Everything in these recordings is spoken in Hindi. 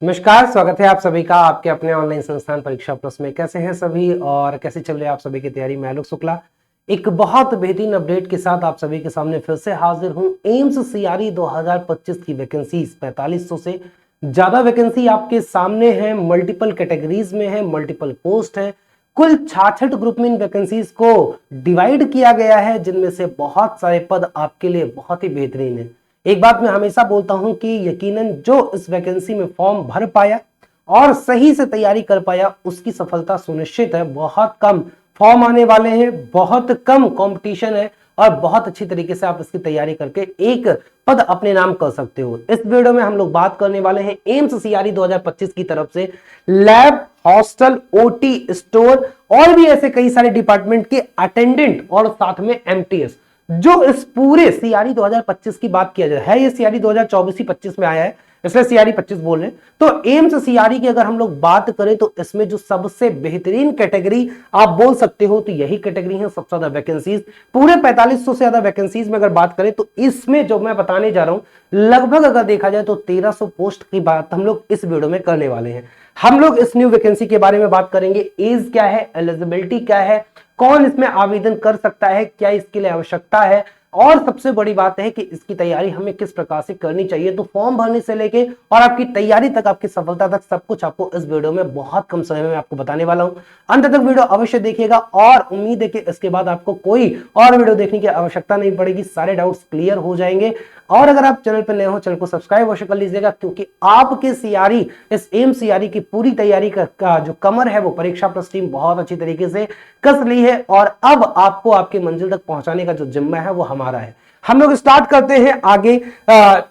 नमस्कार, स्वागत है आप सभी का आपके अपने ऑनलाइन संस्थान परीक्षा प्लस में। कैसे हैं सभी और कैसे चल रही है आप सभी की तैयारी। मैं आलोक शुक्ला एक बहुत बेहतरीन अपडेट के साथ आप सभी के सामने फिर से हाजिर हूं। एम्स सीआरई 2025 की वैकेंसीज 4500 से ज्यादा वैकेंसी आपके सामने है। मल्टीपल कैटेगरीज में है, मल्टीपल पोस्ट है। कुल 66 ग्रुप में इन वैकेंसीज को डिवाइड किया गया है, जिनमें से बहुत सारे पद आपके लिए बहुत ही बेहतरीन है। एक बात मैं हमेशा बोलता हूं कि यकीनन जो इस वैकेंसी में फॉर्म भर पाया और सही से तैयारी कर पाया उसकी सफलता सुनिश्चित है। बहुत कम फॉर्म आने वाले हैं, बहुत कम कंपटीशन है और बहुत अच्छी तरीके से आप इसकी तैयारी करके एक पद अपने नाम कर सकते हो। इस वीडियो में हम लोग बात करने वाले हैं एम्स सीआरई 2025 की तरफ से लैब, हॉस्टल, ओटी, स्टोर और भी ऐसे कई सारे डिपार्टमेंट के अटेंडेंट और साथ में एमटीएस। जो इस पूरे सीआरई 2025 की बात किया जाए है, ये सीआरई 2024 ही 25 में आया है, इसलिए सीआरई 25 बोल रहे हैं। तो एम्स सीआरई की अगर हम लोग बात करें तो इसमें जो सबसे बेहतरीन कैटेगरी आप बोल सकते हो तो यही कैटेगरी है। सबसे ज्यादा वैकेंसीज पूरे 4500 से ज्यादा वैकेंसीज में अगर बात करें तो इसमें जो मैं बताने जा रहा हूं लगभग अगर देखा जाए तो 1300 पोस्ट की बात हम लोग इस वीडियो में करने वाले हैं। हम लोग इस न्यू वैकेंसी के बारे में बात करेंगे। एज क्या है, एलिजिबिलिटी क्या है, कौन इसमें आवेदन कर सकता है, क्या इसके लिए आवश्यकता है और सबसे बड़ी बात है कि इसकी तैयारी हमें किस प्रकार से करनी चाहिए। तो फॉर्म भरने से लेके और आपकी तैयारी तक, आपकी सफलता तक सब कुछ आपको इस वीडियो में बहुत कम समय में आपको बताने वाला हूं। अंत तक वीडियो अवश्य देखिएगा और उम्मीद है कि इसके बाद आपको कोई और वीडियो देखने की आवश्यकता नहीं पड़ेगी, सारे डाउट्स क्लियर हो जाएंगे। और अगर आप चैनल पर नए हो, चैनल को सब्सक्राइब अवश्य कर लीजिएगा, क्योंकि आपके सीआरई इस एम्स सीआरई की पूरी तैयारी का जो कमर है वो परीक्षा प्लस टीम बहुत अच्छी तरीके से कस ली है और अब आपको आपके मंजिल तक पहुंचाने का जो जिम्मा है वो हमारा है। हम लोग स्टार्ट करते हैं आगे।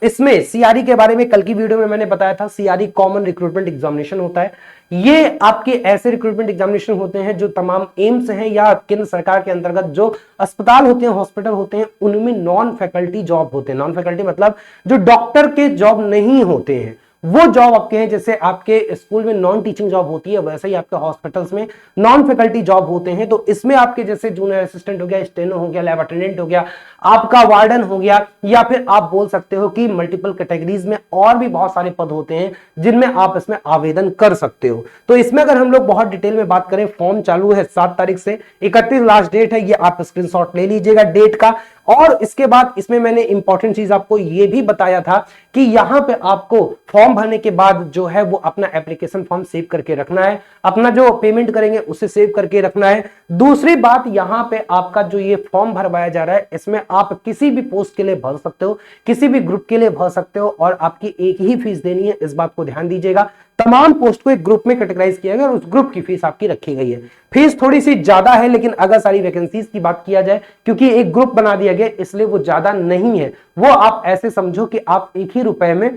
इसमें सीआरई के बारे में कल की वीडियो में मैंने बताया था, सीआरई कॉमन रिक्रूटमेंट एग्जामिनेशन होता है। ये आपके ऐसे रिक्रूटमेंट एग्जामिनेशन होते हैं जो तमाम एम्स हैं या केंद्र सरकार के अंतर्गत जो अस्पताल होते हैं, हॉस्पिटल होते हैं, उनमें नॉन फैकल्टी जॉब होते हैं। नॉन फैकल्टी मतलब जो डॉक्टर के जॉब नहीं होते हैं वो जॉब आपके हैं। जैसे आपके स्कूल में नॉन टीचिंग जॉब होती है, वैसे ही आपके हॉस्पिटल्स में नॉन फैकल्टी जॉब होते हैं। तो इसमें आपके जैसे जूनियर असिस्टेंट हो गया, स्टेनो हो गया, लैब अटेंडेंट हो गया, आपका वार्डन हो गया, या फिर आप बोल सकते हो कि मल्टीपल कैटेगरीज में और भी बहुत सारे पद होते हैं जिनमें आप इसमें आवेदन कर सकते हो। तो इसमें अगर हम लोग बहुत डिटेल में बात करें, फॉर्म चालू है 7 तारीख से, 31 लास्ट डेट है। ये आप स्क्रीनशॉट ले लीजिएगा डेट का। और इसके बाद इसमें मैंने इंपॉर्टेंट चीज आपको यह भी बताया था कि यहां पे आपको फॉर्म भरने के बाद जो है वो अपना एप्लीकेशन फॉर्म सेव करके रखना है, अपना जो पेमेंट करेंगे उसे सेव करके रखना है। दूसरी बात, यहां पे आपका जो ये फॉर्म भरवाया जा रहा है इसमें आप किसी भी पोस्ट के लिए भर सकते हो, किसी भी ग्रुप के लिए भर सकते हो और आपकी एक ही फीस देनी है। इस बात को ध्यान दीजिएगा। तमाम पोस्ट को एक ग्रुप में कैटेगराइज किया गया और उस ग्रुप की फीस आपकी रखी गई है। फीस थोड़ी सी ज्यादा है, लेकिन अगर सारी वैकेंसीज की बात किया जाए, क्योंकि एक ग्रुप बना दिया गया इसलिए वो ज्यादा नहीं है। वो आप ऐसे समझो कि आप एक ही रुपए में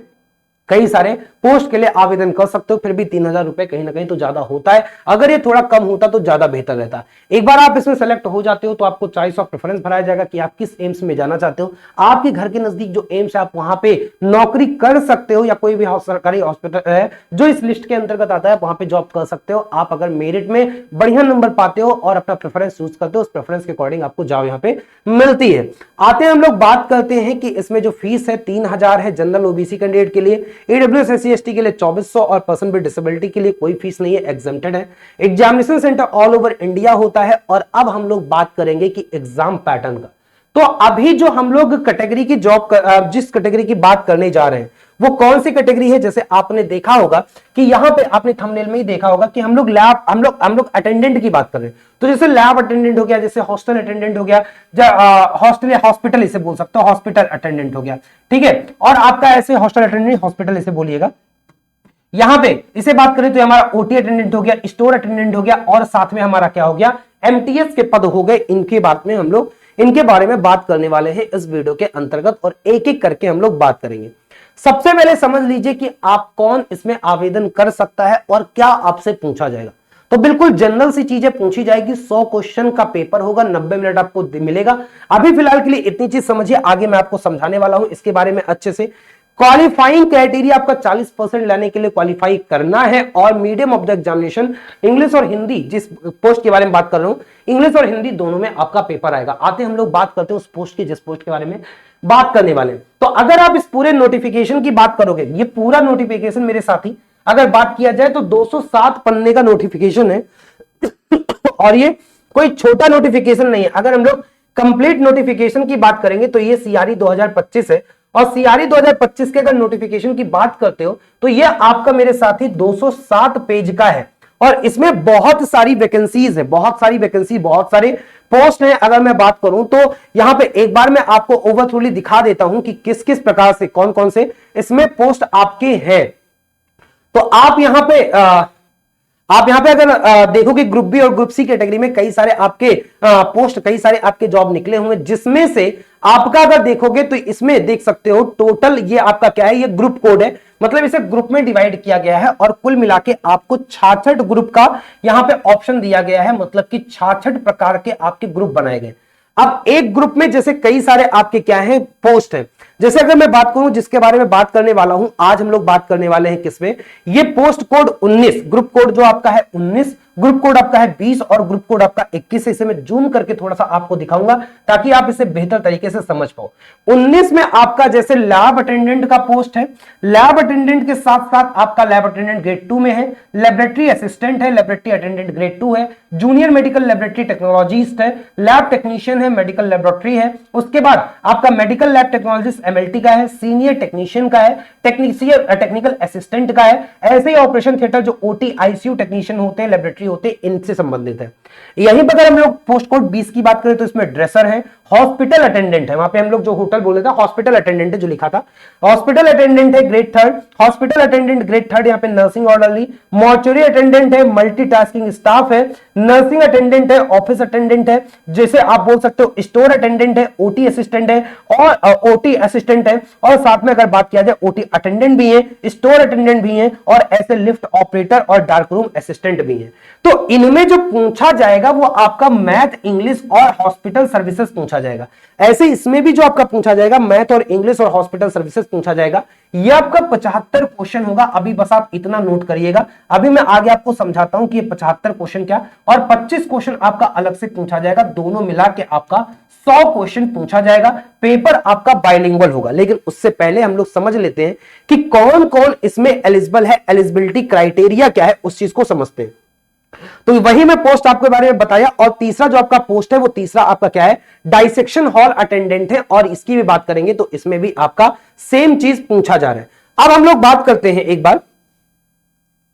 कई सारे पोस्ट के लिए आवेदन कर सकते हो। फिर भी 3000 रुपए कहीं ना कहीं तो ज्यादा होता है। अगर ये थोड़ा कम होता तो ज्यादा बेहतर रहता। एक बार आप इसमें सेलेक्ट हो जाते हो तो आपको चॉइस ऑफ प्रेफरेंस भराया जाएगा कि आप किस एम्स में जाना चाहते हो। आपके घर के नजदीक जो एम्स है आप वहां पे नौकरी कर सकते हो, या कोई भी सरकारी हॉस्पिटल है जो इस लिस्ट के अंतर्गत आता है वहां पे जॉब कर सकते हो। आप अगर मेरिट में बढ़िया नंबर पाते हो और अपना प्रेफरेंस चूज करते हो, उस प्रेफरेंस के अकॉर्डिंग आपको जॉब यहाँ पे मिलती है। आते हैं हम लोग बात करते हैं कि इसमें जो फीस है 3000 है जनरल ओबीसी कैंडिडेट के लिए, ईडब्ल्यूएस एससी एसटी के लिए 2400 और पर्सन विद डिसेबिलिटी के लिए कोई फीस नहीं है, एग्जेम्प्टेड है। Examination centre all over India होता है। और अब हम लोग बात करेंगे कि एग्जाम पैटर्न का। तो अभी जो हम लोग कैटेगरी की जॉब जिस कैटेगरी की बात करने जा रहे हैं वो कौन सी कैटेगरी है। जैसे आपने देखा होगा कि यहां पे आपने थंबनेल में ही देखा होगा कि हम लोग अटेंडेंट की बात कर रहे हैं। तो जैसे लैब अटेंडेंट हो गया, जैसे हॉस्टल अटेंडेंट हो गया, हॉस्टल या हॉस्पिटल इसे बोल सकते हो, हॉस्पिटल अटेंडेंट हो गया, ठीक है। और आपका ऐसे हॉस्टल अटेंडेंट, हॉस्पिटल इसे बोलिएगा। यहां पे इसे बात करें तो हमारा ओटी अटेंडेंट हो गया, स्टोर अटेंडेंट हो गया और साथ में हमारा क्या हो गया, एमटीएस के पद हो गए। इनके बात में हम लोग इनके बारे में बात करने वाले हैं इस वीडियो के अंतर्गत और एक एक करके हम लोग बात करेंगे। सबसे पहले समझ लीजिए कि आप कौन इसमें आवेदन कर सकता है और क्या आपसे पूछा जाएगा। तो बिल्कुल जनरल सी चीजें पूछी जाएगी। 100 क्वेश्चन का पेपर होगा, 90 मिनट आपको मिलेगा। अभी फिलहाल के लिए इतनी चीज समझिए, आगे मैं आपको समझाने वाला हूं इसके बारे में अच्छे से। क्वालिफाइंग क्राइटेरिया आपका 40% लाने के लिए क्वालिफाई करना है और medium of the examination English और हिंदी, जिस पोस्ट के बारे में बात कर रहा हूं, इंग्लिश और हिंदी दोनों में आपका पेपर आएगा। आते हम लोग बात करते हैं उस पोस्ट की जिस पोस्ट के बारे में बात करने वाले। तो अगर आप इस पूरे नोटिफिकेशन की बात करोगे, ये पूरा नोटिफिकेशन मेरे साथी अगर बात किया जाए तो 207 पन्ने का नोटिफिकेशन है और ये कोई छोटा नोटिफिकेशन नहीं है। अगर हम लोग कंप्लीट नोटिफिकेशन की बात करेंगे तो ये सीआरई 2025 है, और सीआरई 2025 के अगर नोटिफिकेशन की बात करते हो तो ये आपका मेरे साथी 207 पेज का है, और इसमें बहुत सारी वैकेंसीज है, बहुत सारी वैकेंसी, बहुत सारे पोस्ट हैं। अगर मैं बात करूं तो यहां पे एक बार मैं आपको ओवरथ्रोली दिखा देता हूं कि किस किस प्रकार से कौन कौन से इसमें पोस्ट आपके हैं। तो आप यहां पे अगर देखोगे ग्रुप बी और ग्रुप सी कैटेगरी में कई सारे आपके पोस्ट, कई सारे आपके जॉब निकले हुए, जिसमें से आपका अगर देखोगे तो इसमें देख सकते हो टोटल ये आपका क्या है, ये ग्रुप कोड है, मतलब इसे ग्रुप में डिवाइड किया गया है और कुल मिला के आपको 66 ग्रुप का यहां पे ऑप्शन दिया गया है, मतलब कि 66 प्रकार के आपके ग्रुप बनाए गए। अब एक ग्रुप में जैसे कई सारे आपके क्या है पोस्ट है, जैसे अगर मैं बात करूं जिसके बारे में बात करने वाला हूं आज, हम लोग बात करने वाले हैं किसमें, ये पोस्ट कोड 19, ग्रुप कोड जो आपका है 19, ग्रुप कोड आपका है 20 और ग्रुप कोड आपका 21 है। इसे मैं जूम करके थोड़ा सा आपको दिखाऊंगा ताकि आप इसे बेहतर तरीके से समझ पाओ। 19 में आपका जैसे लैब अटेंडेंट का पोस्ट है, लैब अटेंडेंट के साथ साथ आपका लैब अटेंडेंट ग्रेड 2 में है, लेबोरेटरी असिस्टेंट है, लेबोरेटरी अटेंडेंट ग्रेड 2 है, जूनियर मेडिकल लेबोरेटरी टेक्नोलॉजिस्ट है, लैब टेक्नीशियन है, मेडिकल लेबोरेटरी है, उसके बाद आपका मेडिकल लैब टेक्नोलॉजिस्ट एमएलटी का है, सीनियर टेक्नीशियन का है, टेक्निकल असिस्टेंट का है, ऐसे ही ऑपरेशन थिएटर जो ओटी आईसीयू टेक्नीशियन होते हैं, लेबोरेटरी होते हैं, इनसे संबंधित है। यहीं पर अगर हम लोग पोस्ट कोड 20 की बात करें तो इसमें ड्रेसर है, हॉस्पिटल अटेंडेंट है, वहां पे हम लोग जो होटल बोले थे हॉस्पिटल अटेंडेंट है जो लिखा था, हॉस्पिटल अटेंडेंट है ग्रेड 3, हॉस्पिटल अटेंडेंट ग्रेड 3, यहाँ पे नर्सिंग ऑर्डरली, मॉर्चुरी अटेंडेंट है, मल्टीटास्किंग स्टाफ है, नर्सिंग अटेंडेंट है, ऑफिस अटेंडेंट है, जैसे आप बोल सकते हो स्टोर अटेंडेंट है, ओटी असिस्टेंट है और ओटी असिस्टेंट है, और साथ में अगर बात किया जाए ओटी अटेंडेंट भी है, स्टोर अटेंडेंट भी है, और ऐसे लिफ्ट ऑपरेटर और डार्क रूम असिस्टेंट भी है। तो इनमें जो पूछा जाएगा वो आपका मैथ, इंग्लिश और हॉस्पिटल सर्विसेज पूछा जाएगा। ऐसे इसमें भी जो आपका पूछा जाएगा मैथ और इंग्लिश और हॉस्पिटल सर्विसेज पूछा जाएगा। ये आपका 75 क्वेश्चन होगा। अभी बस आप इतना नोट करिएगा, अभी मैं आगे आपको समझाता हूं कि ये 75 क्वेश्चन क्या, और 25 क्वेश्चन आपका अलग से पूछा जाएगा, दोनों मिला के आपका 100 क्वेश्चन पूछा जाएगा। पेपर आपका बाइलिंगुअल होगा। लेकिन उससे पहले हम लोग समझ लेते हैं कि कौन कौन इसमें एलिजिबल है, एलिजिबिलिटी क्राइटेरिया क्या है, उस चीज को समझते हैं। तो वही मैं पोस्ट आपके बारे में बताया। और तीसरा जो आपका पोस्ट है वो तीसरा आपका क्या है, डाइसेक्शन हॉल अटेंडेंट है, और इसकी भी बात करेंगे तो इसमें भी आपका सेम चीज पूछा जा रहा है। अब हम लोग बात करते हैं एक बार,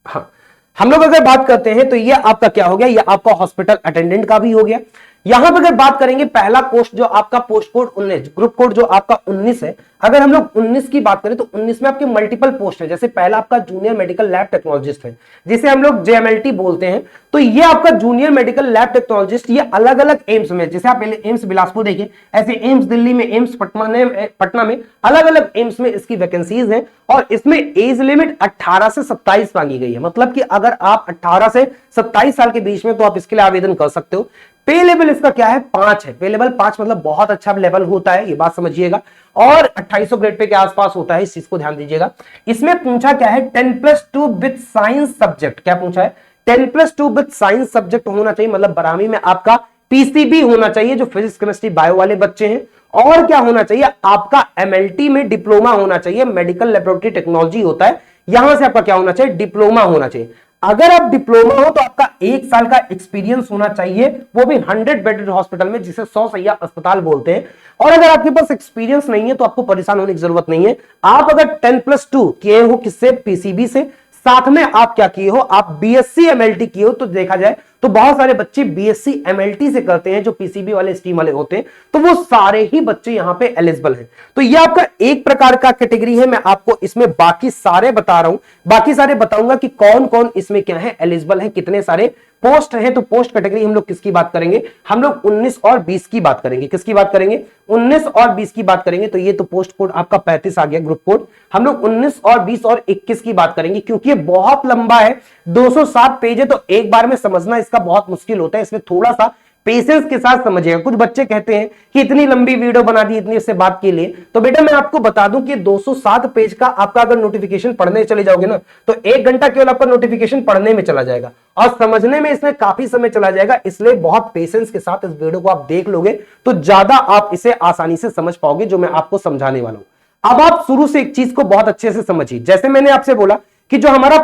हाँ हम लोग अगर बात करते हैं तो ये आपका क्या हो गया, ये आपका हॉस्पिटल अटेंडेंट का भी हो गया। यहां पर अगर बात करेंगे पहला पोस्ट जो आपका पोस्ट कोड 19, ग्रुप कोड जो आपका 19 है, अगर हम लोग 19 की बात करें तो 19 में आपके मल्टीपल पोस्ट है। जैसे पहला आपका जूनियर मेडिकल लैब टेक्नोलॉजिस्ट है, जिसे हम लोग जेएमएलटी बोलते हैं। तो ये आपका जूनियर मेडिकल लैब टेक्नोलॉजिस्ट ये अलग अलग एम्स में, जैसे आप पहले एम्स बिलासपुर देखिए, ऐसे एम्स दिल्ली में, एम्स पटना में, अलग अलग एम्स में इसकी वैकेंसीज हैं। और इसमें एज लिमिट 18 से 27 मांगी गई है, मतलब कि अगर आप 18 से 27 साल के बीच में तो आप इसके लिए आवेदन कर सकते हो। पे लेवल इसका क्या है, 5 है। पे लेवल 5 मतलब बहुत अच्छा लेवल होता है, ये बात समझिएगा, और 2800 ग्रेड पे के आसपास होता है, इस चीज को ध्यान दीजिएगा। इसमें पूछा क्या है, 10+2 विद साइंस सब्जेक्ट, क्या पूछा है, 10+2 विद साइंस सब्जेक्ट होना चाहिए, मतलब 12वीं में आपका पीसीबी होना चाहिए जो फिजिक्स केमिस्ट्री बायो वाले बच्चे हैं। और क्या होना चाहिए, आपका एमएलटी में डिप्लोमा होना चाहिए, मेडिकल लेबोरेटरी टेक्नोलॉजी होता है, यहां से आपका क्या होना चाहिए, डिप्लोमा होना चाहिए। अगर आप डिप्लोमा हो तो आपका 1 साल का एक्सपीरियंस होना चाहिए, वो भी 100 बेडेड हॉस्पिटल में, जिसे 100 सैया अस्पताल बोलते हैं। और अगर आपके पास एक्सपीरियंस नहीं है तो आपको परेशान होने की जरूरत नहीं है। आप अगर 10+2 किए हो किससे, पीसीबी से, साथ में आप क्या किए हो, आप बीएससी एमएलटी किए हो, तो देखा जाए तो बहुत सारे बच्चे बीएससी एमएलटी से करते हैं जो पीसीबी वाले स्ट्रीम वाले होते हैं, तो वो सारे ही बच्चे यहां पे एलिजिबल हैं। तो ये आपका एक प्रकार का कैटेगरी है। मैं आपको इसमें बाकी सारे बता रहा हूं, बाकी सारे बताऊंगा कि कौन कौन इसमें क्या है, एलिजिबल है, कितने सारे पोस्ट है। तो पोस्ट कैटेगरी हम लोग किसकी बात करेंगे, हम लोग 19 और 20 की बात करेंगे। किसकी बात करेंगे, 19 और 20 की बात करेंगे। तो ये तो पोस्ट कोड आपका 35 आ गया, ग्रुप कोड। हम लोग 19 और 20 और 21 की बात करेंगे, क्योंकि ये बहुत लंबा है, 207 पेज है, तो एक बार में समझना इसका बहुत मुश्किल होता है। इसमें थोड़ा सा पेशेंस के साथ समझिएगा। कुछ बच्चे कहते हैं कि इतनी लंबी वीडियो बना दी इतनी इससे बात के लिए, तो बेटा मैं आपको बता दूं कि 207 पेज का आपका अगर नोटिफिकेशन पढ़ने चले जाओगे ना, तो 1 घंटा केवल आपका नोटिफिकेशन पढ़ने में चला जाएगा और समझने में इसमें काफी समय चला जाएगा। इसलिए बहुत पेशेंस के साथ इस वीडियो को आप देख लोगे तो ज्यादा आप इसे आसानी से समझ पाओगे, जो मैं आपको समझाने वाला हूं। अब आप शुरू से एक चीज को बहुत अच्छे से समझिए। जैसे मैंने आपसे बोला कि जो हमारा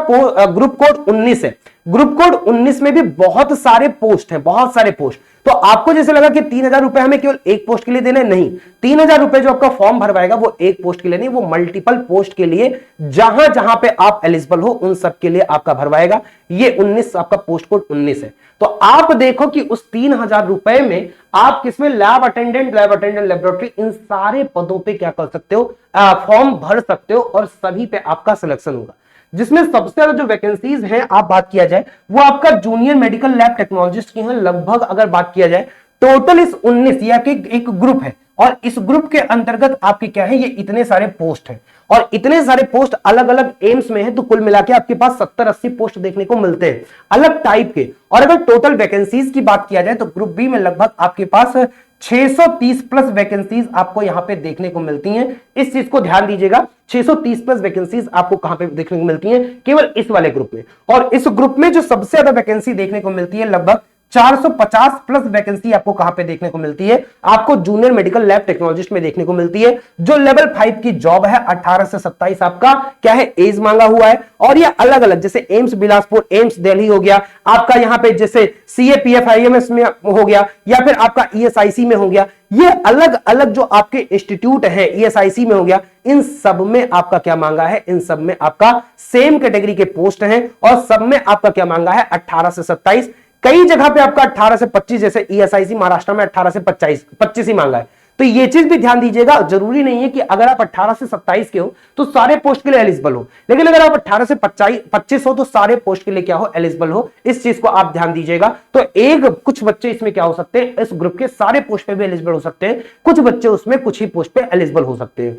ग्रुप कोड 19 है, ग्रुप कोड 19 में भी बहुत सारे पोस्ट हैं, बहुत सारे पोस्ट। तो आपको जैसे लगा कि 3,000 रुपए हमें केवल एक पोस्ट के लिए देना है, नहीं, 3,000 रुपए जो आपका फॉर्म भरवाएगा वो एक पोस्ट के लिए नहीं, वो मल्टीपल पोस्ट के लिए, जहां जहां पे आप एलिजिबल हो उन सब के लिए आपका भरवाएगा। ये 19 आपका पोस्ट कोड 19 है। तो आप देखो कि उस 3,000 रुपए में आप किसमें लैब अटेंडेंट, लेबोरेटरी, इन सारे पदों पे क्या कर सकते हो, फॉर्म भर सकते हो और सभी पे आपका सिलेक्शन होगा। जिसमें सबसे ज्यादा जो वैकेंसीज हैं आप बात किया जाए वो आपका जूनियर मेडिकल लैब टेक्नोलॉजिस्ट की हैं। लगभग अगर बात किया जाए टोटल इस 19 या एक ग्रुप है और इस ग्रुप के अंतर्गत आपके क्या है, ये इतने सारे पोस्ट हैं और इतने सारे पोस्ट अलग अलग एम्स में है, तो कुल मिला के आपके पास 70-80 पोस्ट देखने को मिलते हैं अलग टाइप के। और अगर टोटल वैकेंसीज की बात किया जाए तो ग्रुप बी में लगभग आपके पास 630 प्लस वैकेंसीज आपको यहां पे देखने को मिलती हैं। इस चीज को ध्यान दीजिएगा, 630 प्लस वैकेंसीज आपको कहां पे देखने को मिलती हैं, केवल इस वाले ग्रुप में। और इस ग्रुप में जो सबसे ज्यादा वैकेंसी देखने को मिलती है, लगभग 450 प्लस वैकेंसी आपको कहां पे देखने को मिलती है, आपको जूनियर मेडिकल लैब टेक्नोलॉजिस्ट में देखने को मिलती है। जो लेवल 5 की जॉब है, 18 से 27 आपका क्या है, एज मांगा हुआ है। और ये अलग अलग, जैसे एम्स बिलासपुर, एम्स दिल्ली हो गया आपका, यहां पे जैसे CAPF IMS में हो गया, या फिर आपका ESIC में हो गया, ये अलग अलग जो आपके इंस्टीट्यूट है, ESIC में हो गया, इन सब में आपका क्या मांगा है, इन सब में आपका सेम कैटेगरी के पोस्ट हैं और सब में आपका क्या मांगा है, 18 से 27। कई जगह पे आपका 18 से 25, जैसे ESIC महाराष्ट्र में 18 से 25 ही मांगा है। तो ये चीज भी ध्यान दीजिएगा, जरूरी नहीं है कि अगर आप 18 से 27 के हो तो सारे पोस्ट के लिए एलिजिबल हो, लेकिन अगर आप 18 से 25 हो तो सारे पोस्ट के लिए क्या हो, एलिजिबल हो। इस चीज को आप ध्यान दीजिएगा। तो कुछ बच्चे इसमें क्या हो सकते हैं, इस ग्रुप के सारे पोस्ट पे भी एलिजिबल हो सकते हैं, कुछ बच्चे उसमें कुछ ही पोस्ट पे एलिजिबल हो सकते हैं।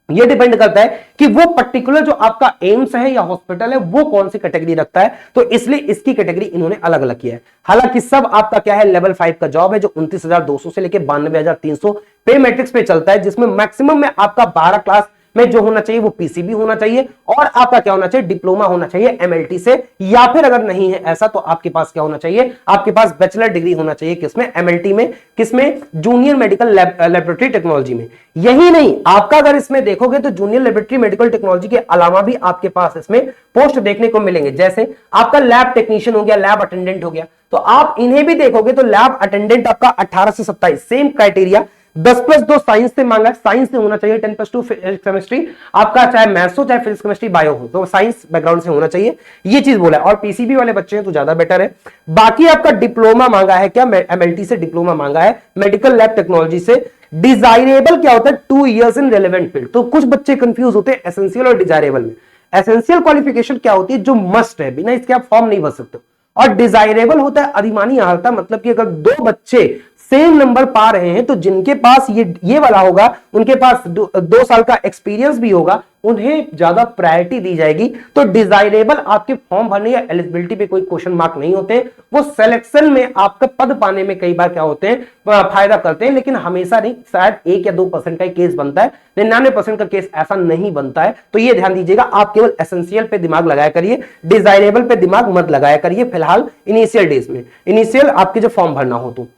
ये डिपेंड करता है कि वो पर्टिकुलर जो आपका एम्स है या हॉस्पिटल है वो कौन सी कैटेगरी रखता है, तो इसलिए इसकी कैटेगरी इन्होंने अलग अलग किया है। हालांकि सब आपका क्या है, लेवल 5 का जॉब है, जो 29,200 से लेकर 92,300 पे मैट्रिक्स पे चलता है, जिसमें मैक्सिमम में आपका 12 क्लास में जो होना चाहिए वो PCB होना चाहिए और आपका क्या होना चाहिए, डिप्लोमा होना चाहिए MLT से, या फिर अगर नहीं है ऐसा तो आपके पास क्या होना चाहिए, आपके पास बैचलर डिग्री होना चाहिए, किसमें, MLT में, किसमें, जूनियर मेडिकल लेबोरेटरी टेक्नोलॉजी में। यही नहीं, आपका अगर इसमें देखोगे तो जूनियर लेबोरेटरी मेडिकल टेक्नोलॉजी के अलावा भी आपके पास इसमें पोस्ट देखने को मिलेंगे, जैसे आपका लैब टेक्नीशियन हो गया, लैब अटेंडेंट हो गया, तो आप इन्हें भी देखोगे तो लैब अटेंडेंट आपका 18 से 27 सेम क्राइटेरिया, 10+2 साइंस से मांगा है, साइंस से होना चाहिए, 10+2 केमिस्ट्री आपका, चाहे मैथ्स हो चाहे फिजिक्स केमिस्ट्री बायो हो, तो साइंस बैकग्राउंड से होना चाहिए, ये चीज बोला है। और PCB वाले बच्चे हैं तो ज्यादा बेटर है। बाकी आपका डिप्लोमा मांगा है, क्या MLT से डिप्लोमा मांगा है, मेडिकल लैब टेक्नोलॉजी से। डिजायरेबल क्या होता है, 2 years इन रेलेवेंट फील्ड। तो कुछ बच्चे कंफ्यूज होते हैं एसेंशियल और डिजायरेबल में। एसेंशियल क्वालिफिकेशन क्या होती है, जो मस्ट है, बिना इसके आप फॉर्म नहीं भर सकते। और डिजायरेबल होता है अधिमानी अर्हता, मतलब कि अगर 2 बच्चे सेम नंबर पा रहे हैं तो जिनके पास ये वाला होगा, उनके पास 2 साल का एक्सपीरियंस भी होगा, उन्हें ज्यादा प्रायोरिटी दी जाएगी। तो डिजायरेबल आपके फॉर्म भरने या एलिजिबिलिटी पे कोई क्वेश्चन मार्क नहीं होते, वो सिलेक्शन में आपका पद पाने में कई बार क्या होते हैं, फायदा करते हैं, लेकिन हमेशा नहीं, शायद 1 या 2% का केस बनता है, 99% का केस ऐसा नहीं बनता है। तो ये ध्यान दीजिएगा, आप केवल एसेंशियल पे दिमाग लगाया करिए, डिजायरेबल पे दिमाग मत लगाया करिए फिलहाल इनिशियल डेज में, इनिशियल आपके जो फॉर्म भरना हो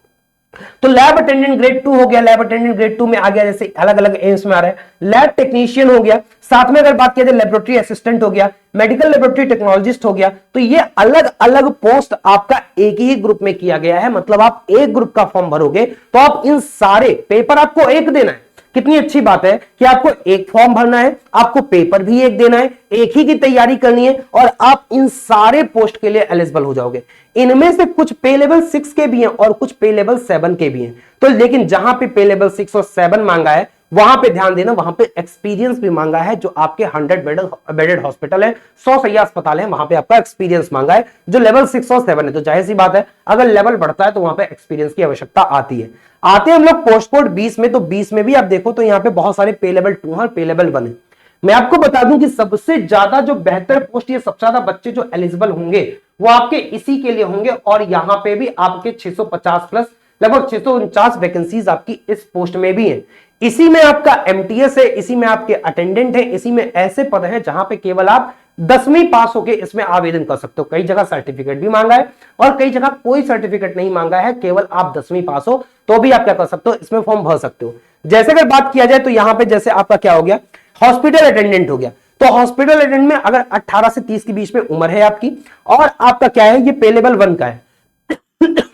तो लैब अटेंडेंट ग्रेड 2 हो गया, लैब अटेंडेंट ग्रेड 2 में आ गया, जैसे अलग अलग एम्स में आ रहा है, लैब टेक्नीशियन हो गया, साथ में अगर बात किया जाए लेबोरेटरी असिस्टेंट हो गया, मेडिकल लेबोरेटरी टेक्नोलॉजिस्ट हो गया। तो ये अलग अलग पोस्ट आपका एक ही ग्रुप में किया गया है, मतलब आप एक ग्रुप का फॉर्म भरोगे तो आप इन सारे पेपर आपको एक देना है। कितनी अच्छी बात है कि आपको एक फॉर्म भरना है, आपको पेपर भी एक देना है, एक ही की तैयारी करनी है और आप इन सारे पोस्ट के लिए एलिजिबल हो जाओगे। इनमें से कुछ पे लेवल 6 के भी हैं और कुछ पे लेवल 7 के भी हैं। तो लेकिन जहां पे पे लेवल 6 और 7 मांगा है वहां पे ध्यान देना, वहां पे एक्सपीरियंस भी मांगा है। जो आपके 100 बेडेड हॉस्पिटल है, 100 शैय्या अस्पताल है, वहां पे आपका एक्सपीरियंस मांगा है, जो लेवल 6 और 7 है। तो जाहिर सी बात है अगर लेवल बढ़ता है तो वहां पे एक्सपीरियंस की आवश्यकता आती है। आते हैं हम लोग पोस्ट कोड 20 में, तो 20 में भी आप देखो तो यहाँ पे बहुत सारे पे लेवल 2 और पे लेवल 1 है। मैं आपको बता दूं कि सबसे ज्यादा जो बेहतर पोस्ट, ये सबसे ज्यादा बच्चे जो एलिजिबल होंगे वो आपके इसी के लिए होंगे, और यहां पे भी आपके 650 प्लस लगभग 649 वैकेंसीज आपकी इस पोस्ट में भी हैं। इसी में आपका MTS है, इसी में आपके अटेंडेंट है, इसी में ऐसे पद हैं जहां पे केवल आप 10वीं पास होके इसमें आवेदन कर सकते हो। कई जगह सर्टिफिकेट भी मांगा है और कई जगह कोई सर्टिफिकेट नहीं मांगा है, केवल आप 10वीं पास हो तो भी आप क्या कर सकते हो, इसमें फॉर्म भर सकते हो। जैसे अगर बात किया जाए तो यहां पे जैसे आपका क्या हो गया, हॉस्पिटल अटेंडेंट हो गया, तो हॉस्पिटल अटेंडेंट में अगर 18 से 30 के बीच में उम्र है आपकी, और आपका क्या है, ये पे लेवल 1 का है।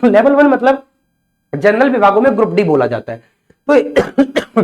लेवल 1 मतलब जनरल विभागों में ग्रुप डी बोला जाता है। तो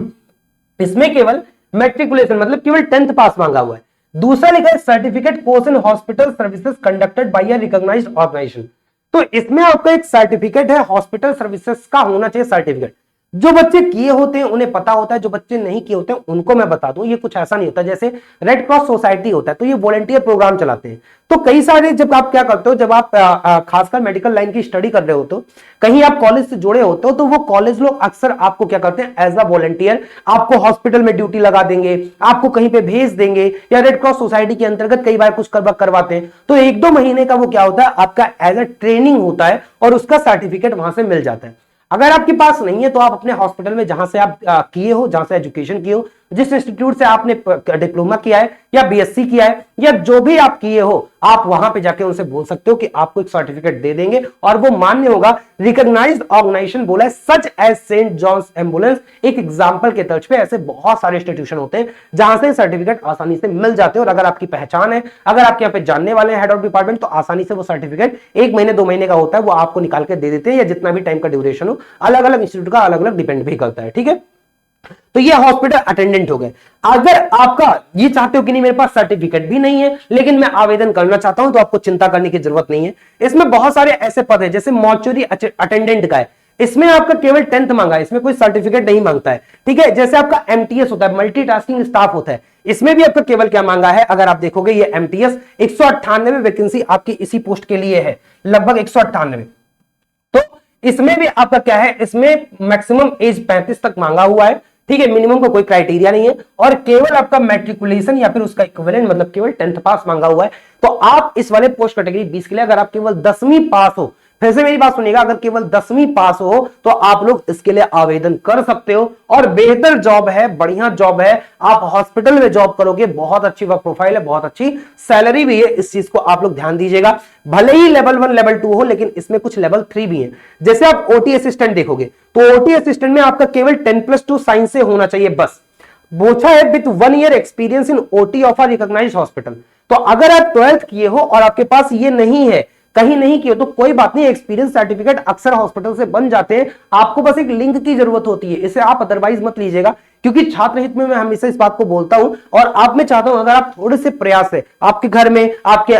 इसमें केवल मैट्रिकुलेशन मतलब केवल 10th पास मांगा हुआ है। दूसरा लिखा है certificate course in hospital services conducted by a recognised organisation. तो इसमें आपका एक सर्टिफिकेट है, हॉस्पिटल सर्विसेज का होना चाहिए सर्टिफिकेट। जो बच्चे किए होते हैं उन्हें पता होता है, जो बच्चे नहीं किए होते हैं उनको मैं बता दूं, ये कुछ ऐसा नहीं होता। जैसे रेड क्रॉस सोसाइटी होता है तो ये वॉलंटियर प्रोग्राम चलाते हैं। तो कई सारे जब आप क्या करते हो, जब आप खासकर मेडिकल लाइन की स्टडी कर रहे हो तो कहीं आप कॉलेज से जुड़े होते हो, तो वो कॉलेज लोग अक्सर आपको क्या करते हैं, एज अ वॉलंटियर आपको हॉस्पिटल में ड्यूटी लगा देंगे, आपको कहीं पे भेज देंगे, या रेड क्रॉस सोसाइटी के अंतर्गत कई बार कुछ करवाते हैं। तो 1-2 महीने का वो क्या होता है, आपका एज अ ट्रेनिंग होता है और उसका सर्टिफिकेट वहां से मिल जाता है। अगर आपके पास नहीं है तो आप अपने हॉस्पिटल में जहां से आप किए हो, जहां से एजुकेशन किए हो, जिस इंस्टीट्यूट से आपने डिप्लोमा किया है या बीएससी किया है या जो भी आप किए हो, आप वहां पे जाके उनसे बोल सकते हो कि आपको एक सर्टिफिकेट दे देंगे और वो मान्य होगा। रिकॉग्नाइज्ड ऑर्गेनाइजेशन बोला है such as Saint John's ambulance, एक एग्जांपल के तर्ज पे। ऐसे बहुत सारे इंस्टीट्यूशन होते हैं जहां से सर्टिफिकेट आसानी से मिल जाते हैं, और अगर आपकी पहचान है, अगर आपके यहाँ पे जानने वाले हैं हेड ऑफ डिपार्टमेंट, तो आसानी से वो सर्टिफिकेट 1 महीने 2 महीने का होता है, वो आपको निकाल के दे देते हैं, या जितना भी टाइम का ड्यूरेशन हो। अलग अलग इंस्टीट्यूट का अलग अलग डिपेंड भी करता है, ठीक है। तो ये हॉस्पिटल अटेंडेंट हो गए। अगर आपका ये चाहते हो कि नहीं मेरे पास सर्टिफिकेट भी नहीं है लेकिन मैं आवेदन करना चाहता हूं, तो आपको चिंता करने की जरूरत नहीं है। इसमें बहुत सारे ऐसे पद है, जैसे मॉर्चुरी अटेंडेंट का है, इसमें आपका केवल 10th मांगा है, इसमें कोई सर्टिफिकेट नहीं मांगता है, ठीक है। जैसे आपका एमटीएस होता है, मल्टीटास्किंग स्टाफ होता है, इसमें भी आपका केवल क्या मांगा है, अगर आप देखोगे ये एमटीएस 198 वैकेंसी आपकी इसी पोस्ट के लिए है, लगभग 198। तो इसमें भी आपका क्या है, इसमें मैक्सिमम एज 35 तक मांगा हुआ है, ठीक है। मिनिमम का कोई क्राइटेरिया नहीं है, और केवल आपका मैट्रिकुलेशन या फिर उसका इक्विवेलेंट मतलब केवल 10th पास मांगा हुआ है। तो आप इस वाले पोस्ट कैटेगरी 20 के लिए अगर आप केवल 10वीं पास हो, फिर से मेरी बात सुनिएगा, अगर केवल 10वीं पास हो तो आप लोग इसके लिए आवेदन कर सकते हो, और बेहतर जॉब है, बढ़िया जॉब है। आप हॉस्पिटल में जॉब करोगे, बहुत अच्छी वर्क प्रोफाइल है, बहुत अच्छी सैलरी भी है, इस चीज को आप लोग ध्यान दीजिएगा। भले ही लेवल 1 लेवल 2 हो, लेकिन इसमें कुछ लेवल 3 भी है। जैसे आप ओटी असिस्टेंट देखोगे तो ओटी असिस्टेंट में आपका केवल 10+2 साइंस से होना चाहिए बस। बोचा है with 1 year experience in OT of a recognised hospital. तो अगर आप 12th किए हो और आपके पास ये नहीं है, कहीं नहीं किए, तो कोई बात नहीं, एक्सपीरियंस सर्टिफिकेट अक्सर हॉस्पिटल से बन जाते हैं, आपको बस एक लिंक की जरूरत होती है। इसे आप अदरवाइज मत लीजिएगा, क्योंकि छात्र हित में मैं हमेशा इस बात को बोलता हूं, और आप में चाहता हूं अगर आप थोड़े से प्रयास से, आपके घर में आपके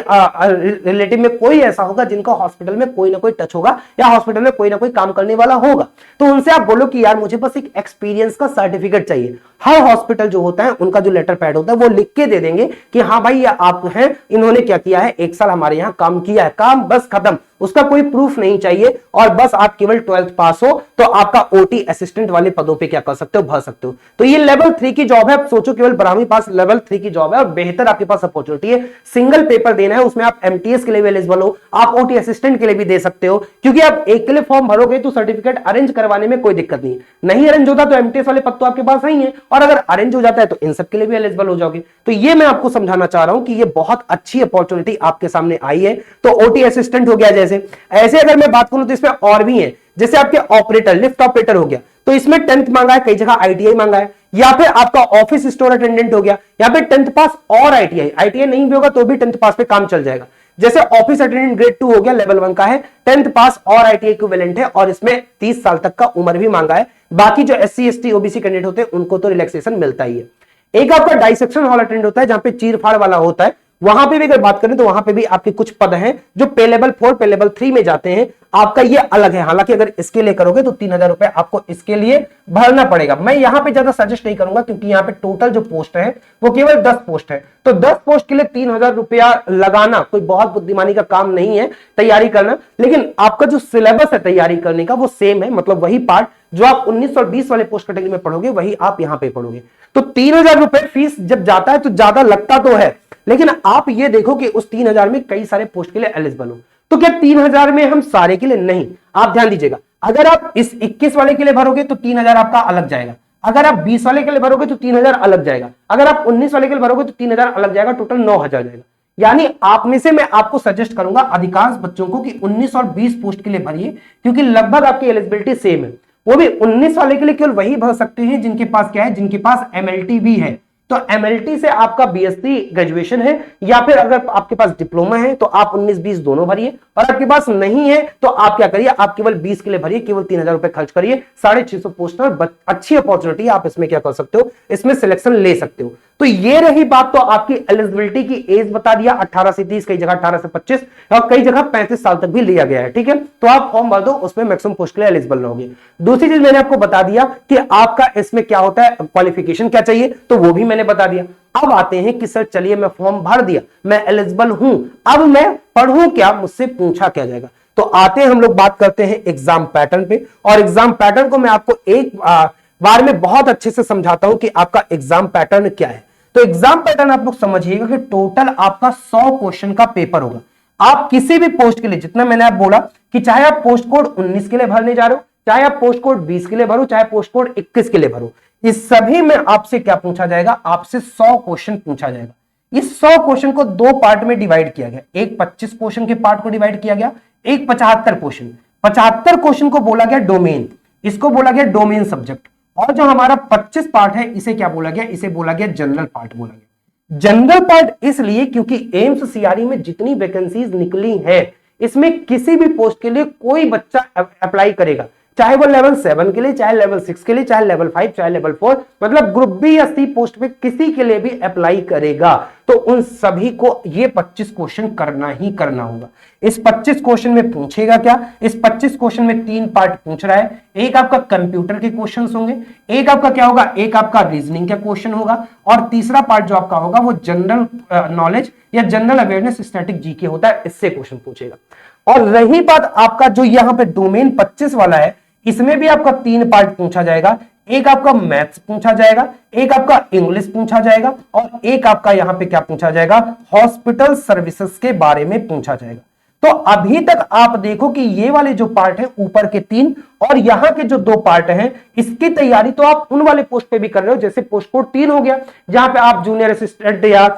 रिलेटिव में कोई ऐसा होगा जिनका हॉस्पिटल में कोई ना कोई टच होगा या हॉस्पिटल में कोई ना कोई काम करने वाला होगा, तो उनसे आप बोलो कि यार मुझे बस एक एक्सपीरियंस का सर्टिफिकेट चाहिए। हर हॉस्पिटल जो होता है उनका जो लेटर पैड होता है वो लिख के दे देंगे कि हाँ भाई ये आप हैं, इन्होंने क्या किया है, 1 साल हमारे यहाँ काम किया है, काम बस खत्म, उसका कोई प्रूफ नहीं चाहिए, और बस आप केवल 12th पास हो तो आपका ओटी असिस्टेंट वाले पदों पे क्या कर सकते हो, भर सकते हो। तो ये लेवल 3 की जॉब है, आप सोचो केवल 12वीं पास लेवल 3 की जॉब है, और बेहतर आपके पास अपॉर्चुनिटी है। सिंगल पेपर देना है, उसमें आप एमटीएस के लिए भी एलिजिबल हो, आप ओटी असिस्टेंट के लिए भी दे सकते हो, क्योंकि आप एक के लिए फॉर्म भरोगे तो सर्टिफिकेट अरेंज करवाने में कोई दिक्कत नहीं अरेंज होता तो एमटीएस वाले पद तो आपके पास नहीं है, और अगर अरेंज हो जाता है तो इन सब के लिए भी एलिजिबल हो जाओगे। तो ये मैं आपको समझाना चाह रहा हूं कि ये बहुत अच्छी अपॉर्चुनिटी आपके सामने आई है। तो ओटी असिस्टेंट हो गया, जैसे ऐसे अगर मैं बात करूं तो इसमें और भी है, जैसे आपके ऑपरेटर, लिफ्ट ऑपरेटर हो गया, तो इसमें 10th मांगा है, कई जगह आईटीआई मांगा है, या फिर आपका ऑफिस स्टोर अटेंडेंट हो गया, या फिर 10th पास और आईटीआई नहीं भी होगा तो भी 10th पास पे काम चल जाएगा। जैसे ऑफिस अटेंडेंट ग्रेड 2 हो गया, लेवल 1 का है, 10th पास और आईटीआई इक्विवेलेंट है, और इसमें 30 साल तक का उम्र भी मांगा है। बाकी जो एससी एसटी ओबीसी कैंडिडेट होते हैं उनको तो रिलैक्सेशन मिलता ही है। एक आपका डाइसेक्शन हॉल अटेंडेंट होता है, जहां पे चीरफाड़ वाला होता है, वहां पे भी अगर बात करें तो वहां पे भी आपके कुछ पद हैं जो पे लेवल 4 पे लेवल 3 में जाते हैं, आपका ये अलग है। हालांकि अगर इसके लिए करोगे तो 3000 रुपए आपको इसके लिए भरना पड़ेगा। मैं यहां पे ज्यादा सजेस्ट नहीं करूंगा, क्योंकि यहां पे टोटल जो पोस्ट है वो केवल 10 पोस्ट है, तो 10 पोस्ट के लिए 3000 रुपया लगाना कोई बहुत बुद्धिमानी का काम नहीं है, तैयारी करना। लेकिन आपका जो सिलेबस है तैयारी करने का वो सेम है, मतलब वही पार्ट जो आप 19 और 20 वाले पोस्ट कैटेगरी में पढ़ोगे वही आप यहां पे पढ़ोगे। तो 3000 रुपए फीस जब जाता है तो ज्यादा लगता तो है, लेकिन आप ये देखो कि उस 3000 में कई सारे पोस्ट के लिए एलिजिबल हो। तो क्या 3000 में हम सारे के लिए नहीं, आप ध्यान दीजिएगा, अगर आप इस 21 वाले के लिए भरोगे तो 3000 आपका अलग जाएगा, अगर आप 20 वाले के लिए भरोगे तो 3000 अलग जाएगा, अगर आप 19 वाले के लिए भरोगे तो 3000 अलग जाएगा, टोटल 9000 जाएगा। यानी आप में से मैं आपको सजेस्ट करूंगा अधिकांश बच्चों को कि 19 और 20 पोस्ट के लिए भरिए, क्योंकि लगभग आपकी एलिजिबिलिटी सेम है। वो भी 19 वाले के लिए केवल वही भर सकते हैं जिनके पास क्या है, जिनके पास एमएलटी भी है, तो एमएलटी से आपका बीएससी ग्रेजुएशन है, या फिर अगर आपके पास डिप्लोमा है तो आप 19-20 दोनों भरिए, और आपके पास नहीं है तो आप क्या करिए, आप केवल 20 के लिए भरिए, केवल 3,000 रुपए खर्च करिए, 650 पोस्ट और अच्छी अपॉर्चुनिटी, आप इसमें क्या कर सकते हो, इसमें सिलेक्शन ले सकते हो। तो ये रही बात तो आपकी एलिजिबिलिटी की एज बता दिया, 18 से 30, कई जगह 18 से 25 और कई जगह 35 साल तक भी लिया गया है, ठीक है। तो आप फॉर्म भर दो, उसमें मैक्सिमम पोस्ट के लिए एलिजिबल रहोगे। दूसरी चीज मैंने आपको बता दिया कि आपका इसमें क्या होता है, क्वालिफिकेशन क्या चाहिए, तो वो भी मैंने बता दिया। अब आते हैं कि सर चलिए मैं फॉर्म भर दिया, मैं एलिजिबल हूं, अब मैं पढ़ूं क्या, मुझसे पूछा क्या जाएगा। तो आते हैं हम लोग बात करते हैं एग्जाम पैटर्न पे, और एग्जाम पैटर्न को मैं आपको एक बार में बहुत अच्छे से समझाता हूं कि आपका एग्जाम पैटर्न क्या है। तो एग्जाम पैटर्न आप लोग समझिएगा कि टोटल आपका 100 क्वेश्चन का पेपर होगा। आप किसी भी पोस्ट के लिए, जितना मैंने आप बोला कि चाहे आप पोस्ट कोड 19 के लिए भरने जा रहे हो, चाहे आप पोस्ट कोड 20 के लिए भरो, चाहे पोस्ट कोड 21 के लिए भरो, इस सभी में आपसे क्या पूछा जाएगा, आपसे 100 क्वेश्चन पूछा जाएगा। इस 100 क्वेश्चन को दो पार्ट में डिवाइड किया गया, एक 25 क्वेश्चन के पार्ट को डिवाइड किया गया, एक 75 क्वेश्चन। 75 क्वेश्चन को बोला गया डोमेन, इसको बोला गया डोमेन सब्जेक्ट, और जो हमारा 25 पार्ट है इसे क्या बोला गया, इसे बोला गया जनरल पार्ट बोला गया। जनरल पार्ट इसलिए क्योंकि एम्स सीआरई में जितनी वैकेंसीज निकली है, इसमें किसी भी पोस्ट के लिए कोई बच्चा अप्लाई करेगा, चाहे वो लेवल 7 के लिए, चाहे लेवल 6 के लिए, चाहे लेवल 5, चाहे लेवल 4, मतलब ग्रुप बी या सी पोस्ट पे किसी के लिए भी अप्लाई करेगा, तो उन सभी को ये 25 क्वेश्चन करना ही करना होगा। इस 25 क्वेश्चन में पूछेगा क्या, इस 25 क्वेश्चन में 3 पार्ट पूछ रहा है। एक आपका कंप्यूटर के क्वेश्चंस होंगे, एक आपका क्या होगा, एक आपका रीजनिंग का क्वेश्चन होगा, और तीसरा पार्ट जो आपका होगा वो जनरल नॉलेज या जनरल अवेयरनेस स्टैटिक जीके होता है, इससे क्वेश्चन पूछेगा। और रही बात आपका जो यहां पे डोमेन 25 वाला है, इसमें भी आपका 3 पार्ट पूछा जाएगा। एक आपका मैथ्स पूछा जाएगा, एक आपका इंग्लिश पूछा जाएगा, और एक आपका यहां पे क्या पूछा जाएगा, हॉस्पिटल सर्विसेज के बारे में पूछा जाएगा। तो अभी तक आप देखो कि ये वाले जो पार्ट है ऊपर के 3 और यहां के जो 2 पार्ट हैं, इसकी तैयारी तो आप उन वाले पोस्ट पे भी कर रहे हो, जैसे पोस्ट कोड 3 हो गया, जहां पे आप जूनियर असिस्टेंट या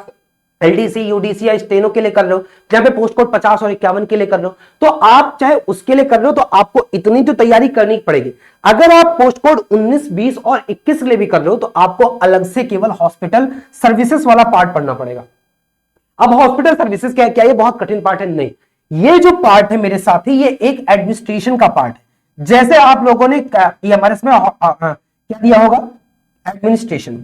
एलडीसी, यूडीसी या स्टेनो के लिए कर रहे हो, जहां पे पोस्ट कोड 50 और 51 के लिए कर रहे हो, तो आप चाहे उसके लिए कर रहे हो तो आपको इतनी तो तैयारी करनी पड़ेगी। अगर आप पोस्ट कोड 19, 20 और 21 के लिए भी कर रहे हो तो आपको अलग से केवल हॉस्पिटल सर्विसेज वाला पार्ट पढ़ना पड़ेगा। अब हॉस्पिटल सर्विसेज क्या है, क्या ये बहुत कठिन पार्ट है? नहीं, ये जो पार्ट है मेरे साथी, ये एक एडमिनिस्ट्रेशन का पार्ट है। जैसे आप लोगों ने EMRS में क्या दिया होगा, एडमिनिस्ट्रेशन,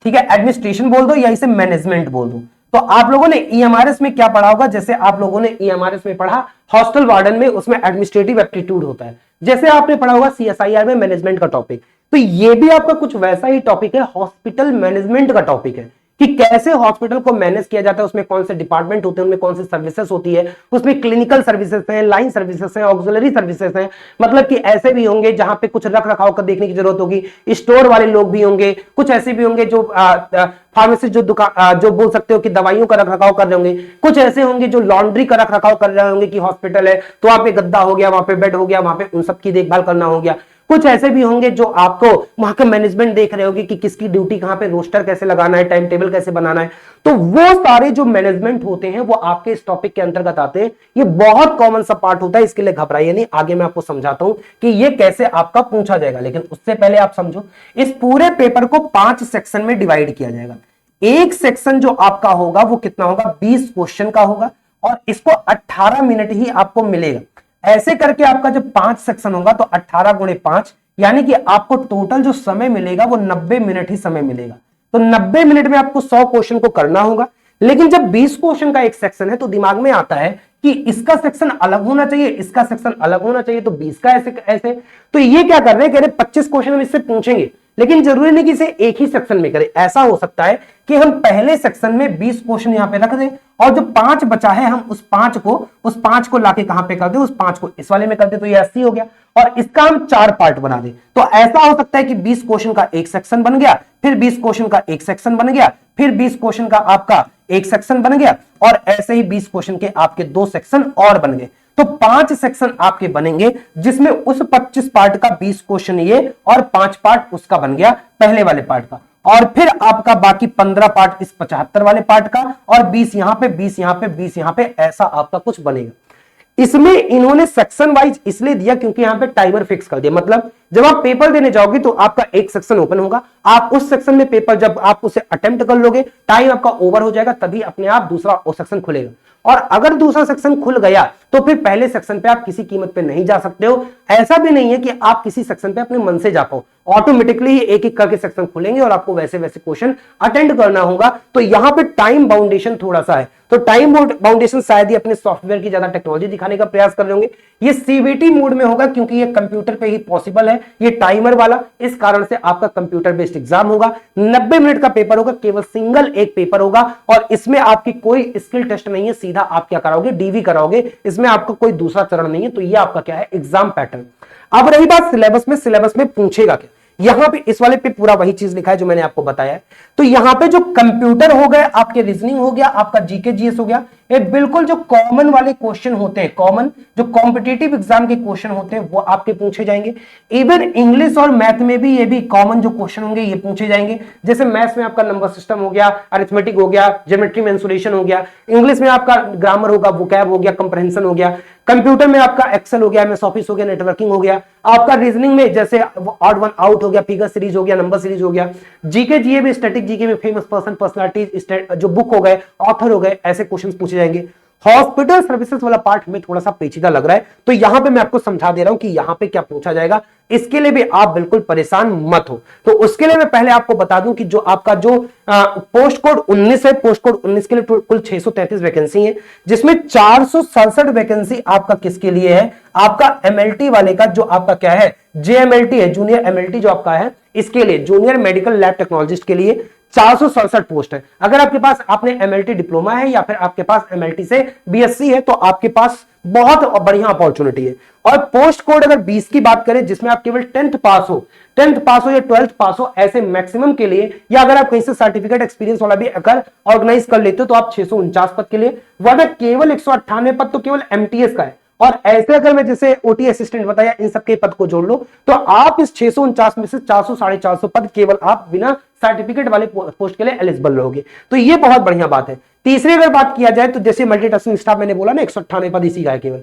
ठीक है, एडमिनिस्ट्रेशन बोल दो या इसे मैनेजमेंट बोल दो। तो आप लोगों ने EMRS में क्या पढ़ा होगा, जैसे आप लोगों ने EMRS में पढ़ा हॉस्टल वार्डन में, उसमें एडमिनिस्ट्रेटिव एप्टीट्यूड होता है, जैसे आपने पढ़ा होगा CSIR में मैनेजमेंट का टॉपिक, तो ये भी आपका कुछ वैसा ही टॉपिक है, हॉस्पिटल मैनेजमेंट का टॉपिक है कि कैसे हॉस्पिटल को मैनेज किया जाता है, उसमें कौन से डिपार्टमेंट होते हैं, उनमें कौन सी सर्विसेज होती है, उसमें क्लिनिकल सर्विसेज हैं, लाइन सर्विसेज हैं, ऑक्सिलरी सर्विसेज हैं, मतलब कि ऐसे भी होंगे जहां पे कुछ रख रखाव का देखने की जरूरत होगी, स्टोर वाले लोग भी होंगे, कुछ ऐसे भी होंगे जो फार्मेसी जो दुकान जो बोल सकते हो कि दवाइयों का रख रखाव कर रहे होंगे, कुछ ऐसे होंगे जो लॉन्ड्री का रख रखाव कर रहे होंगे कि हॉस्पिटल है तो वहां पे गद्दा हो गया, वहां पे बेड हो गया, वहां पे उन सब की देखभाल करना हो गया। कुछ ऐसे भी होंगे जो आपको वहां का मैनेजमेंट देख रहे होंगे कि किसकी ड्यूटी कहां पे, रोस्टर कैसे लगाना है, टाइम टेबल कैसे बनाना है। तो वो सारे जो मैनेजमेंट होते हैं वो आपके इस टॉपिक के अंतर्गत आते हैं। ये बहुत कॉमन सा पार्ट होता है, इसके लिए घबराइए नहीं, आगे मैं आपको समझाता हूं कि ये कैसे आपका पूछा जाएगा। लेकिन उससे पहले आप समझो, इस पूरे पेपर को 5 सेक्शन में डिवाइड किया जाएगा। एक सेक्शन जो आपका होगा वो कितना होगा, 20 क्वेश्चन का होगा, और इसको 18 मिनट ही आपको मिलेगा। ऐसे करके आपका जब 5 सेक्शन होगा तो 18 गुणे 5, यानी कि आपको टोटल जो समय मिलेगा वो 90 मिनट ही समय मिलेगा। तो 90 मिनट में आपको 100 क्वेश्चन को करना होगा। लेकिन जब 20 क्वेश्चन का एक सेक्शन है तो दिमाग में आता है कि इसका सेक्शन अलग होना चाहिए, इसका सेक्शन अलग होना चाहिए, तो 20 का ऐसे ऐसे, तो ये क्या कर रहे हैं, कह रहे 25 क्वेश्चन हम इससे पूछेंगे, लेकिन जरूरी नहीं कि इसे एक ही सेक्शन में करें। ऐसा हो सकता है कि हम पहले सेक्शन में 20 क्वेश्चन यहां पे रख दें, और जो 5 बचा है हम उस 5 को लाके कहां पे कर दें, उस 5 को इस वाले में कर दें, तो ये 80 हो गया, और इसका हम 4 पार्ट बना दें। तो ऐसा हो सकता है कि 20 क्वेश्चन का एक सेक्शन बन गया, फिर 20 क्वेश्चन का एक सेक्शन बन गया, फिर 20 क्वेश्चन का आपका एक सेक्शन बन गया, और ऐसे ही 20 क्वेश्चन के आपके 2 सेक्शन और बन गए। तो 5 सेक्शन आपके बनेंगे, जिसमें उस 25 पार्ट का 20 क्वेश्चन ये और 5 पार्ट उसका बन गया पहले वाले पार्ट का, और फिर आपका बाकी 15 पार्ट इस 75 वाले पार्ट का, और 20 यहां पे, 20 यहां पे, 20 यहां पे, ऐसा आपका कुछ बनेगा। इसमें इन्होंने सेक्शन वाइज इसलिए दिया क्योंकि यहां पे टाइमर फिक्स कर दिया। मतलब जब आप पेपर देने जाओगे तो आपका एक सेक्शन ओपन होगा, आप उस सेक्शन में पेपर जब आप उसे अटेम्प्ट कर लोगे, टाइम आपका ओवर हो जाएगा, तभी अपने आप दूसरा सेक्शन खुलेगा। और अगर दूसरा सेक्शन खुल गया तो फिर पहले सेक्शन पे आप किसी कीमत पे नहीं जा सकते हो। ऐसा भी नहीं है कि आप किसी सेक्शन पे अपने मन से जा पाओ, ऑटोमेटिकली ही एक एक करके सेक्शन खुलेंगे और आपको वैसे वैसे क्वेश्चन अटेंड करना होगा। तो यहां पे टाइम बाउंडेशन थोड़ा सा है, तो टाइम बाउंडेशन शायद ही अपने सॉफ्टवेयर की ज्यादा टेक्नोलॉजी दिखाने का प्रयास कर रहे होंगे। ये सीवीटी मोड में होगा क्योंकि ये कंप्यूटर पे ही पॉसिबल है, ये टाइमर वाला, इस कारण से आपका कंप्यूटर बेस्ड एग्जाम होगा। 90 मिनट का पेपर होगा, केवल सिंगल एक पेपर होगा और इसमें आपकी कोई स्किल टेस्ट नहीं है, सीधा आप क्या कराओगे, डीवी कराओगे, इसमें आपका कोई दूसरा चरण नहीं है। तो ये आपका क्या है, एग्जाम पैटर्न। अब रही बात सिलेबस में, सिलेबस में पूछेगा क्या, यहां पे इस वाले पे पूरा वही चीज लिखा है जो मैंने आपको बताया है। तो यहां पे जो कंप्यूटर हो गए, आपके रीजनिंग हो गया, आपका जीके जीएस हो गया, ये बिल्कुल जो कॉमन वाले क्वेश्चन होते हैं, कॉमन जो कॉम्पिटिटिव एग्जाम के क्वेश्चन होते हैं वो आपके पूछे जाएंगे। इवन इंग्लिश और मैथ में भी ये भी कॉमन जो क्वेश्चन होंगे ये पूछे जाएंगे। जैसे मैथ्स में आपका नंबर सिस्टम हो गया, अरिथमेटिक हो गया, ज्योमेट्री मेंसुरेशन हो गया, इंग्लिश में आपका ग्रामर होगा, वोकैब हो गया, कंप्रहेंशन हो गया, कंप्यूटर में आपका एक्सेल हो गया, एमएस ऑफिस हो गया, नेटवर्किंग हो गया, आपका रीजनिंग में जैसे ऑड वन आउट हो गया, फिगर सीरीज हो गया, नंबर सीरीज हो गया, जीके जीए में स्टैटिक जीके में फेमस पर्सन पर्सनालिटी जो बुक हो गए, ऑथर हो गए, ऐसे क्वेश्चंस पूछे जाएंगे। हॉस्पिटल सर्विसेज वाला पार्ट में थोड़ा सा पेचीदा लग रहा है, तो यहां पे मैं आपको समझा दे रहा हूं कि यहां पे क्या पूछा जाएगा। इसके लिए भी आप बिल्कुल परेशान मत हो। तो उसके लिए मैं पहले आपको बता दूं कि जो आपका जो पोस्ट कोड 19 है, पोस्ट कोड 19 के लिए कुल 633 वैकेंसी है, जिसमें 467 वैकेंसी आपका किसके लिए है, आपका एमएलटी वाले का, जो आपका क्या है, जेएमएलटी है, जूनियर एमएलटी जो आपका है, इसके लिए जूनियर मेडिकल लैब टेक्नोलॉजिस्ट के लिए 467 पोस्ट है। अगर आपके पास आपने एमएलटी डिप्लोमा है या फिर आपके पास एमएलटी से बीएससी है तो आपके पास बहुत बढ़िया अपॉर्चुनिटी है। और पोस्ट कोड अगर 20 की बात करें, जिसमें आप केवल 10th पास हो, 10th पास हो या 12th पास हो, ऐसे मैक्सिमम के लिए, या अगर आप कहीं से सर्टिफिकेट एक्सपीरियंस वाला भी अगर ऑर्गेनाइज कर लेते हो तो आप 649 पद के लिए, वरना केवल 198 पद तो केवल एमटीएस का है। और ऐसे अगर मैं जैसे ओटी असिस्टेंट बताया, इन सबके पद को जोड़ लो तो आप इस 649 में से 400 साढ़े 400 पद केवल आप बिना सर्टिफिकेट वाले पोस्ट के लिए एलिजिबल रहोगे। तो ये बहुत बढ़िया बात है। तीसरी अगर बात किया जाए तो जैसे मल्टीटास्किंग स्टाफ मैंने बोला ना, 198 पद इसी का है केवल।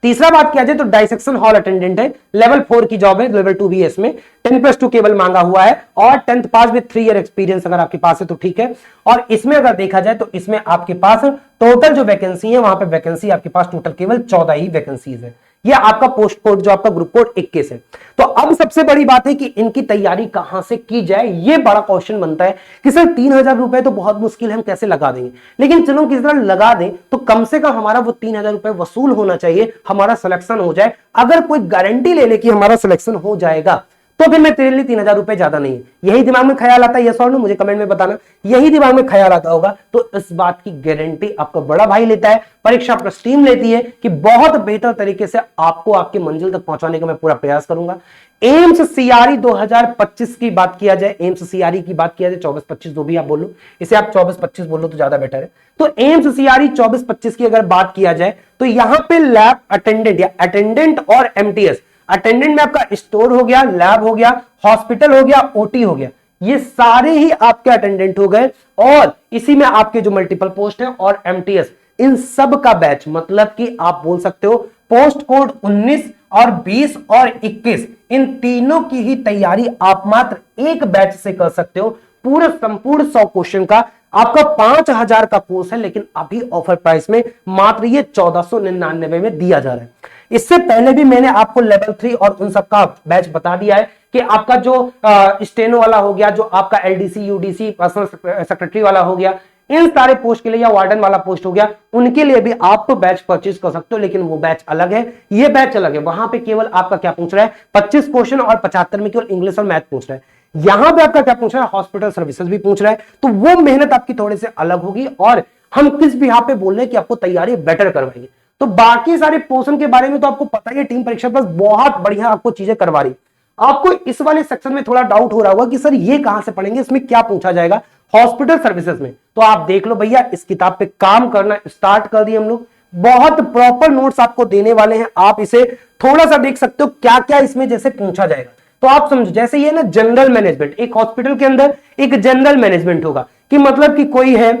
तीसरा बात किया जाए तो डाइसेक्शन हॉल अटेंडेंट है, लेवल 4 की जॉब है, लेवल 2 भी है, इसमें 10+2 केवल मांगा हुआ है और 10th pass with 3 year experience अगर आपके पास है तो ठीक है। और इसमें अगर देखा जाए तो इसमें आपके पास टोटल जो वैकेंसी है, वहां पे वैकेंसी आपके पास टोटल केवल 14 ही वैकेंसीज है। ये आपका पोस्ट कोड जो आपका ग्रुप कोड 21 है। तो अब सबसे बड़ी बात है कि इनकी तैयारी कहां से की जाए, ये बड़ा क्वेश्चन बनता है कि सर 3000 रुपए तो बहुत मुश्किल है, हम कैसे लगा देंगे। लेकिन चलो किस तरह लगा दें तो कम से कम हमारा वो 3000 रुपए वसूल होना चाहिए, हमारा सिलेक्शन हो जाए। अगर कोई गारंटी ले ले कि हमारा सिलेक्शन हो जाएगा तो फिर मैं तेरे लिए 3000 रुपए ज्यादा नहीं है। यही दिमाग में ख्याल आता है, यस और नो, मुझे कमेंट में बताना। यही दिमाग में ख्याल आता होगा तो इस बात की गारंटी आपका बड़ा भाई लेता है, परीक्षा प्लस टीम लेती है कि बहुत बेहतर तरीके से आपको आपकी मंजिल तक पहुंचाने का मैं पूरा प्रयास करूंगा। एम्स सीआरई 2025 की बात किया जाए, एम्स सीआरई की बात किया जाए, 24-25 जो भी आप बोलो, इसे आप 24-25 बोलो तो ज्यादा बेटर है। तो एम्स सीआरई 24-25 की अगर बात किया जाए तो यहां पे लैब अटेंडेंट या अटेंडेंट और एमटीएस, अटेंडेंट में आपका स्टोर हो गया, लैब हो गया, हॉस्पिटल हो गया, ओटी हो गया, ये सारे ही आपके अटेंडेंट हो गए। और इसी में आपके जो मल्टीपल पोस्ट है और एमटीएस, इन सब का बैच, मतलब कि आप बोल सकते हो पोस्ट कोड 19 और 20 और 21, इन तीनों की ही तैयारी आप मात्र एक बैच से कर सकते हो। पूरे संपूर्ण 100 क्वेश्चन का आपका 5000 का कोर्स है, लेकिन अभी ऑफर प्राइस में मात्र ये 1499 में दिया जा रहा है। इससे पहले भी मैंने आपको लेवल 3 और उन सब का बैच बता दिया है कि आपका जो स्टेनो वाला हो गया, जो आपका एलडीसी यूडीसी पर्सनल सेक्रेटरी वाला हो गया, इन सारे पोस्ट के लिए, या वार्डन वाला पोस्ट हो गया, उनके लिए भी आप तो बैच परचेज कर सकते हो, लेकिन वो बैच अलग है, ये बैच अलग है। वहां पे केवल आपका क्या पूछ रहा है, 25 क्वेश्चन और 75 में केवल इंग्लिश और मैथ पूछ रहा है। यहां पे आपका क्या पूछ रहा है, हॉस्पिटल सर्विसेज भी पूछ रहा है। तो वो मेहनत आपकी थोड़ी से अलग होगी और हम किस भी यहां पे बोल रहे हैं कि आपको तैयारी बेटर करवाएंगे। तो बाकी सारे पोर्शन के बारे में तो आपको पता ही है, टीम परीक्षा प्लस बहुत बढ़िया आपको चीजें करवा रही। आपको इस वाले सेक्शन में थोड़ा डाउट हो रहा होगा कि सर ये कहां से पढ़ेंगे, इसमें क्या पूछा जाएगा हॉस्पिटल सर्विसेज में। तो आप देख लो भैया, इस किताब पे काम करना स्टार्ट कर दिए हम लोग, बहुत प्रॉपर नोट्स आपको देने वाले हैं। आप इसे थोड़ा सा देख सकते हो क्या क्या इसमें जैसे पूछा जाएगा। तो आप समझो, जैसे ये ना जनरल मैनेजमेंट, एक हॉस्पिटल के अंदर एक जनरल मैनेजमेंट होगा कि मतलब कि कोई है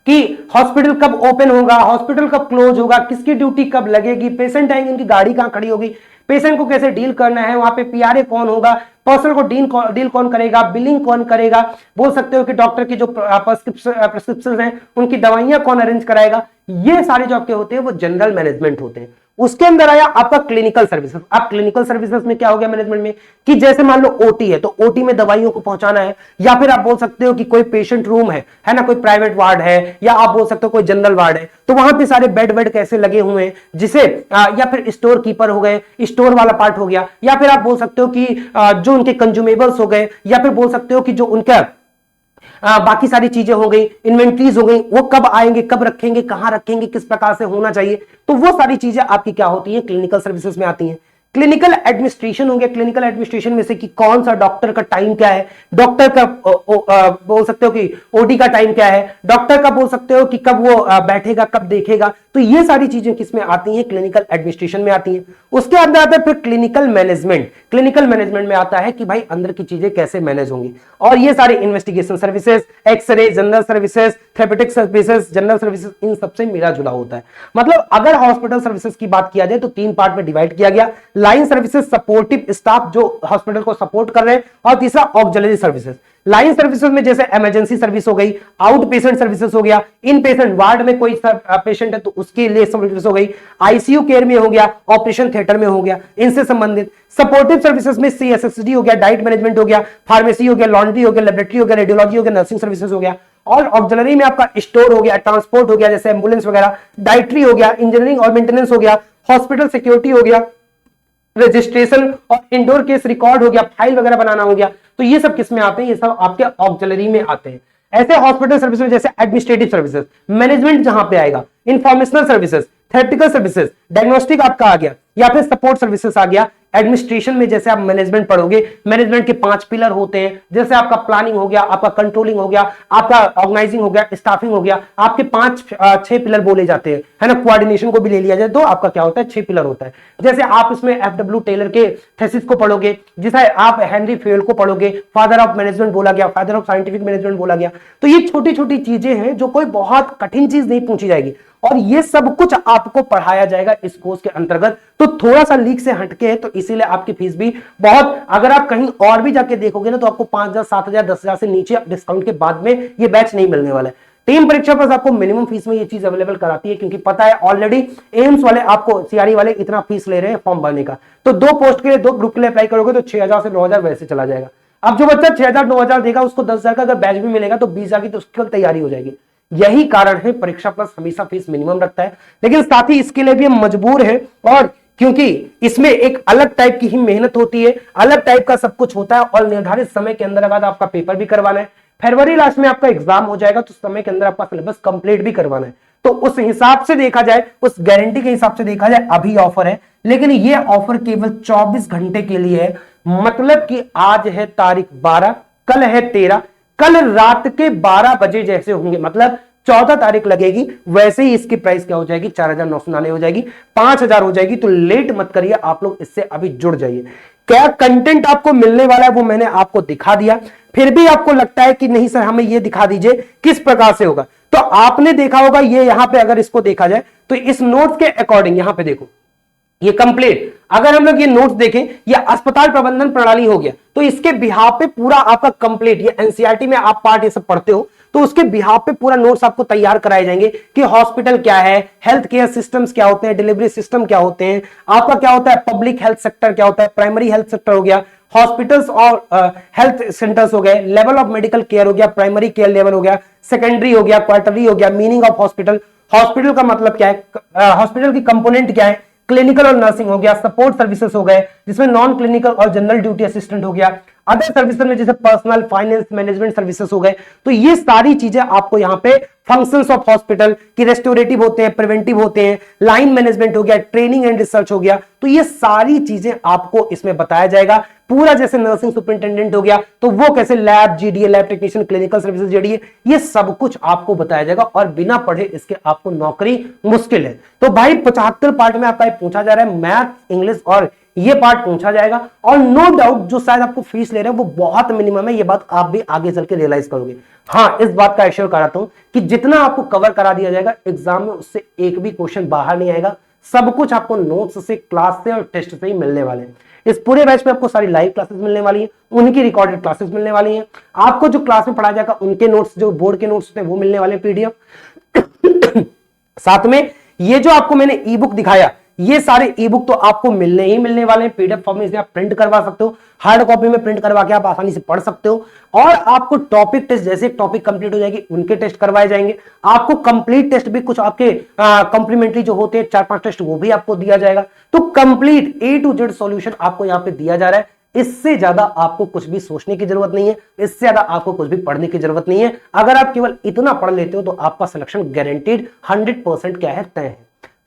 कि हॉस्पिटल कब ओपन होगा, हॉस्पिटल कब क्लोज होगा, किसकी ड्यूटी कब लगेगी, पेशेंट आएंगे उनकी गाड़ी कहां खड़ी होगी, पेशेंट को कैसे डील करना है, वहां पे पीआरए कौन होगा, पर्सन को डील कौन करेगा, बिलिंग कौन करेगा, बोल सकते हो कि डॉक्टर की जो प्रिस्क्रिप्शन हैं उनकी दवाइयां कौन अरेंज कराएगा। ये सारे जो आपके होते हैं वो जनरल मैनेजमेंट होते हैं। उसके अंदर आया आपका क्लिनिकल सर्विसेज। अब क्लिनिकल सर्विसेज में क्या हो गया मैनेजमेंट में, कि जैसे मान लो ओटी है तो ओटी में दवाइयों को पहुंचाना है, या फिर आप बोल सकते हो कि कोई पेशेंट रूम है ना, कोई प्राइवेट वार्ड है, या आप बोल सकते हो कोई जनरल वार्ड है, तो वहां पे सारे बेड कैसे लगे हुए हैं, जिसे या फिर स्टोर कीपर हो गए, स्टोर वाला पार्ट हो गया, या फिर आप बोल सकते हो कि जो उनके कंज्यूमेबल्स हो गए, या फिर बोल सकते हो कि जो उनका बाकी सारी चीजें हो गई, इन्वेंट्रीज हो गई, वो कब आएंगे, कब रखेंगे, कहां रखेंगे, किस प्रकार से होना चाहिए, तो वो सारी चीजें आपकी क्या होती है, क्लिनिकल सर्विसेज में आती हैं। क्लिनिकल एडमिनिस्ट्रेशन हो गया, क्लिनिकल एडमिनिस्ट्रेशन में से कि कौन सा डॉक्टर का टाइम क्या है, डॉक्टर का बोल सकते हो कि ओटी का टाइम क्या है, डॉक्टर का बोल सकते हो कि कब वो बैठेगा, कब देखेगा, तो ये सारी चीजें किसमें आती हैं, क्लिनिकल एडमिनिस्ट्रेशन में आती हैं। उसके अंदर आता है फिर क्लिनिकल मैनेजमेंट। क्लिनिकल मैनेजमेंट में आता है कि भाई अंदर की चीजें कैसे मैनेज होंगी, और ये सारे investigation services, X ray, general services, therapeutic services, general services, इन सबसे मिला जुला होता है। मतलब अगर हॉस्पिटल सर्विसेज की बात किया जाए तो 3 पार्ट में डिवाइड किया गया। लाइन सर्विसेज, सपोर्टिव स्टाफ जो हॉस्पिटल को सपोर्ट कर रहे हैं, और तीसरा ऑक्सिलरी सर्विसेज। लाइन सर्विसेज में जैसे इमरजेंसी सर्विस हो गई, आउट पेशेंट सर्विसेज हो गया, इन पेशेंट वार्ड में कोई पेशेंट है तो उसके लिए सर्विस हो गई, आईसीयू केयर में हो गया, ऑपरेशन थिएटर में हो गया, इनसे संबंधित। सपोर्टिव सर्विसेज में सीएसएसडी हो गया, डाइट मैनेजमेंट हो गया, फार्मेसी हो गया, लॉन्ड्री हो गया, लेबोरेटरी हो गया, रेडियोलॉजी हो गया, नर्सिंग सर्विसेज हो गया। और ऑक्सिलरी में आपका स्टोर हो गया, ट्रांसपोर्ट हो गया, जैसे एम्बुलेंस वगैरह, डाइटरी हो गया, इंजीनियरिंग और मेंटेनेंस हो गया, हॉस्पिटल सिक्योरिटी हो गया, रजिस्ट्रेशन और इंडोर केस रिकॉर्ड हो गया, फाइल वगैरह बनाना हो गया। तो ये सब किस में आते हैं, ये सब आपके ऑक्सिलरी में आते हैं। ऐसे हॉस्पिटल सर्विस में जैसे एडमिनिस्ट्रेटिव सर्विसेज, मैनेजमेंट जहां पे आएगा, इंफॉर्मेशनल सर्विसेज, थेरेपिटिकल सर्विसेज, डायग्नोस्टिक आपका आ गया, या फिर सपोर्ट सर्विसेज आ गया। एडमिनिस्ट्रेशन में जैसे आप मैनेजमेंट पढ़ोगे, मैनेजमेंट के 5 पिलर होते हैं, जैसे आपका प्लानिंग हो गया, आपका कंट्रोलिंग हो गया, आपका ऑर्गेनाइजिंग हो गया, स्टाफिंग हो गया, आपके 5-6 पिलर बोले जाते हैं, है ना। कोऑर्डिनेशन को भी ले लिया जाए तो आपका क्या होता है, 6 पिलर होता है। जैसे आप इसमें एफडब्ल्यू टेलर के थीसिस को पढ़ोगे, जैसे आप हेनरी फेयल को पढ़ोगे, फादर ऑफ मैनेजमेंट बोला गया, फादर ऑफ साइंटिफिक मैनेजमेंट बोला गया। तो ये छोटी छोटी चीजें हैं जो कोई बहुत कठिन चीज नहीं पूछी जाएगी, और ये सब कुछ आपको पढ़ाया जाएगा इस कोर्स के अंतर्गत। तो थोड़ा सा लीक से हटके है, तो इसीलिए आपकी फीस भी बहुत, अगर आप कहीं और भी जाके देखोगे ना, तो आपको 5,000, 7,000, 10,000 से नीचे डिस्काउंट के बाद में ये बैच नहीं मिलने वाला है। टीम परीक्षा प्लस आपको मिनिमम फीस में ये चीज अवेलेबल कराती है, क्योंकि पता है ऑलरेडी एम्स वाले आपको, सीआरई वाले इतना फीस ले रहे हैं फॉर्म भरने का। तो 2 पोस्ट के लिए 2 ग्रुप के लिए अप्लाई करोगे तो 6,000 से 9,000 वैसे चला जाएगा। अब जो बच्चा 6,000 9,000 देगा, उसको 10,000 का अगर बैच भी मिलेगा तो 20,000 की तो उसकी तैयारी हो जाएगी। यही कारण है परीक्षा प्लस हमेशा फीस मिनिमम रखता है, लेकिन साथ ही इसके लिए भी हम मजबूर हैं, और क्योंकि इसमें एक अलग टाइप की ही मेहनत होती है, अलग टाइप का सब कुछ होता है, और निर्धारित समय के अंदर बाद आपका पेपर भी करवाना है। फरवरी लास्ट में आपका एग्जाम हो जाएगा, तो समय के अंदर आपका सिलेबस कंप्लीट भी करवाना है। तो उस हिसाब से देखा जाए, उस गारंटी के हिसाब से देखा जाए, अभी ऑफर है, लेकिन ये ऑफर केवल 24 घंटे के लिए है। मतलब कि आज है तारीख 12, कल है 13, कल रात के 12 बजे जैसे होंगे, मतलब 14 तारीख लगेगी, वैसे ही इसकी प्राइस क्या हो जाएगी, 4,999 हो जाएगी, 5,000 हो जाएगी। तो लेट मत करिए, आप लोग इससे अभी जुड़ जाइए। क्या कंटेंट आपको मिलने वाला है वो मैंने आपको दिखा दिया। फिर भी आपको लगता है कि नहीं सर हमें ये दिखा दीजिए किस प्रकार से होगा, तो आपने देखा होगा ये यहां पे, अगर इसको देखा जाए तो इस नोट्स के अकॉर्डिंग यहां पे देखो ये कंप्लीट, अगर हम लोग ये नोट्स देखें, ये अस्पताल प्रबंधन प्रणाली हो गया, तो इसके बिहाफ पे पूरा आपका कंप्लीट, ये एनसीईआरटी में आप पार्ट ये सब पढ़ते हो, तो उसके बिहाफ पे पूरा नोट्स आपको तैयार कराए जाएंगे कि हॉस्पिटल क्या है, हेल्थ केयर सिस्टम्स क्या होते हैं, डिलीवरी सिस्टम क्या होते हैं, आपका क्या होता है, पब्लिक हेल्थ सेक्टर क्या होता है, प्राइमरी हेल्थ सेक्टर हो गया, हॉस्पिटल्स और हेल्थ सेंटर्स हो गए, लेवल ऑफ मेडिकल केयर हो गया, प्राइमरी केयर लेवल हो गया, सेकेंडरी हो गया, क्वार्टरी हो गया, मीनिंग ऑफ हॉस्पिटल, हॉस्पिटल का मतलब क्या है, हॉस्पिटल की कंपोनेंट क्या है, क्लिनिकल और नर्सिंग हो गया, सपोर्ट सर्विसेज हो गए जिसमें नॉन क्लिनिकल और जनरल ड्यूटी असिस्टेंट हो गया, अदर सर्विसेज में जैसे पर्सनल फाइनेंस मैनेजमेंट सर्विसेज हो गए। तो ये सारी चीजें आपको यहाँ पे फंक्शंस ऑफ हॉस्पिटल की रेस्टोरेटिव होते हैं, प्रिवेंटिव होते हैं, लाइन मैनेजमेंट हो गया, ट्रेनिंग एंड रिसर्च हो गया, तो ये सारी चीजें आपको इसमें बताया जाएगा। पूरा जैसे नर्सिंग सुपरिंटेंडेंट हो गया तो वो कैसे, lab GDA, lab technician, clinical services GDA, ये सब कुछ आपको बताया जाएगा, और बिना पढ़े इसके आपको नौकरी मुश्किल है। तो भाई 75 पार्ट में आपका पूछा जा रहा है मैथ, इंग्लिश और ये पार्ट पूछा जाएगा। और नो डाउट जो शायद आपको फीस ले रहे हैं वो बहुत मिनिमम है, ये बात आप भी आगे चल के रियलाइज करोगे। हाँ, इस बात का एश्योर कराता हूं कि जितना आपको कवर करा दिया जाएगा एग्जाम में उससे एक भी क्वेश्चन बाहर नहीं आएगा। सब कुछ आपको नोट्स से, क्लास से और टेस्ट से ही मिलने वाले हैं। इस पूरे बैच में आपको सारी लाइव क्लासेस मिलने वाली है, उनकी रिकॉर्डेड क्लासेस मिलने वाली हैं। आपको जो क्लास में पढ़ाया जाएगा उनके नोट्स, जो बोर्ड के नोट्स होते हैं वो मिलने वाले पीडीएफ। साथ में ये जो आपको मैंने ई बुक दिखाया, ये सारे ई बुक तो आपको मिलने ही मिलने वाले हैं। पीडीएफ फॉर्म में इसे आप प्रिंट करवा सकते हो, हार्ड कॉपी में प्रिंट करवा के आप आसानी से पढ़ सकते हो। और आपको टॉपिक टेस्ट, जैसे टॉपिक कंप्लीट हो जाएगी उनके टेस्ट करवाए जाएंगे। आपको कंप्लीट टेस्ट भी कुछ आपके कॉम्प्लीमेंट्री जो होते हैं 4-5 टेस्ट वो भी आपको दिया जाएगा। तो complete A to Z solution आपको यहाँ पे दिया जा रहा है। इससे ज्यादा आपको कुछ भी सोचने की जरूरत नहीं है, इससे ज्यादा आपको कुछ भी पढ़ने की जरूरत नहीं है। अगर आप केवल इतना पढ़ लेते हो तो आपका सिलेक्शन गारंटीड 100% क्या है, तय है।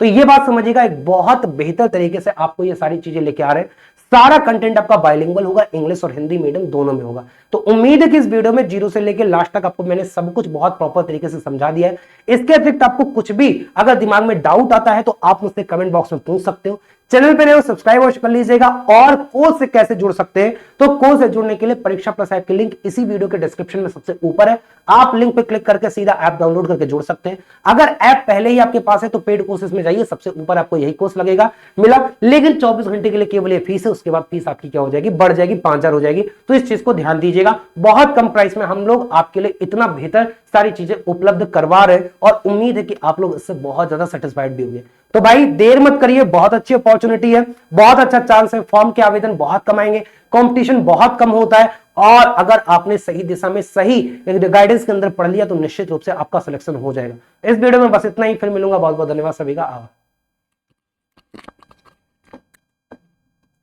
तो ये बात समझिएगा, एक बहुत बेहतर तरीके से आपको ये सारी चीजें लेके आ रहे हैं। सारा कंटेंट आपका बाइलिंगुअल होगा, इंग्लिश और हिंदी मीडियम दोनों में होगा। तो उम्मीद है कि इस वीडियो में जीरो से लेकर लास्ट तक आपको मैंने सब कुछ बहुत प्रॉपर तरीके से समझा दिया है। इसके अतिरिक्त आपको कुछ भी अगर दिमाग में डाउट आता है तो आप मुझसे कमेंट बॉक्स में पूछ सकते हो। चैनल पे नए हो सब्सक्राइब अवश्य कर लीजिएगा। और कोर्स से कैसे जुड़ सकते हैं, तो कोर्स से जुड़ने के लिए परीक्षा प्लस ऐप की लिंक इसी वीडियो के डिस्क्रिप्शन में सबसे ऊपर है। आप लिंक पे क्लिक करके सीधा ऐप डाउनलोड करके जुड़ सकते हैं। अगर ऐप पहले ही आपके पास है तो पेड कोर्सेज में जाइए, सबसे ऊपर आपको यही कोर्स लगेगा मिला। लेकिन 24 घंटे के लिए केवल ये फीस है, उसके बाद फीस आपकी क्या हो जाएगी, बढ़ जाएगी, 5000 हो जाएगी। तो इस चीज को ध्यान दीजिएगा। बहुत कम प्राइस में हम लोग आपके लिए इतना बेहतर सारी चीजें उपलब्ध करवा रहे हैं और उम्मीद है कि आप लोग इससे बहुत ज्यादा सेटिस्फाइड भी होंगे। तो भाई देर मत करिए, बहुत अच्छी अपॉर्चुनिटी है, बहुत अच्छा चांस है। फॉर्म के आवेदन बहुत कम आएंगे, कंपटीशन बहुत कम होता है। और अगर आपने सही दिशा में, सही गाइडेंस के अंदर पढ़ लिया तो निश्चित रूप से आपका सिलेक्शन हो जाएगा। इस वीडियो में बस इतना ही, फिर मिलूंगा। बहुत बहुत धन्यवाद सभी का।